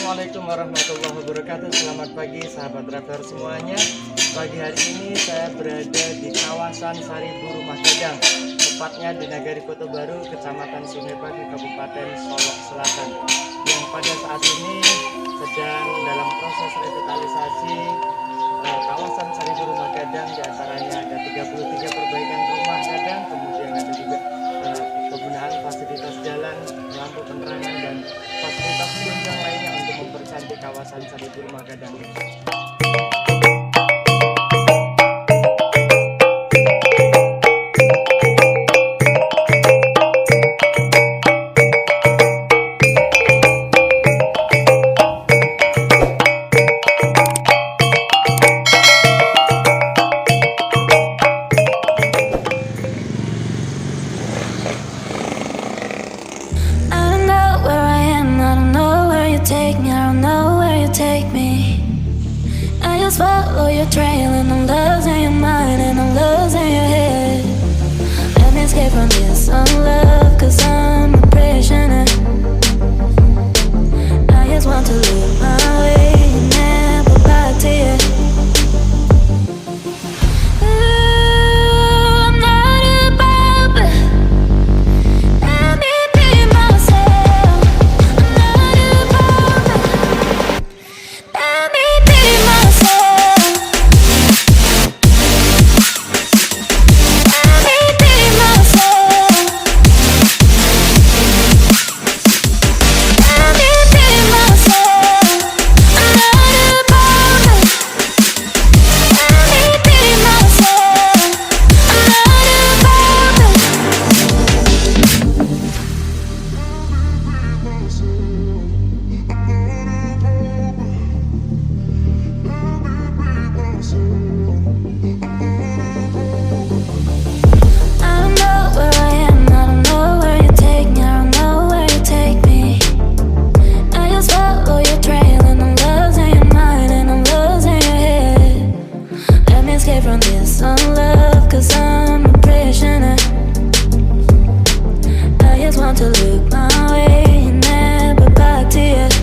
Assalamualaikum warahmatullahi wabarakatuh. Selamat pagi sahabat traveler semuanya. Pagi hari ini saya berada di kawasan Seribu Rumah Gadang, tepatnya di Nagari Koto Baru, Kecamatan Sungai Pagu, Kabupaten Solok Selatan, yang pada saat ini sedang dalam proses revitalisasi kawasan Seribu Rumah Gadang. Di antaranya ada 33 perbaikan rumah gadang, kemudian ada juga penggunaan fasilitas jalan, lampu penerangan, dan fasilitas penunjang lainnya untuk mempercantik kawasan Seribu Rumah Gadang. Follow your trail and I'm losing your mind and I'm losing your head. Let me escape from this unlove, cause I'm a prisoner. I just want to live my way and never back to you. I'm not above it. Let me be myself. I'm not above it. Let me be myself. Follow your trail and I'm losing your mind and I'm losing your head. Let me escape from this unlove, cause I'm a prisoner. I just want to look my way and never back to you.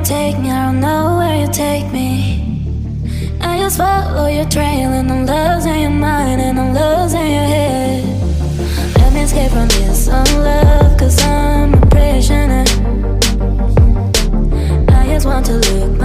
take me, I don't know where you take me. I just follow your trail and I'm losing your mind and I'm losing your head. Let me escape from this unlove, cause I'm a prisoner. I just want to look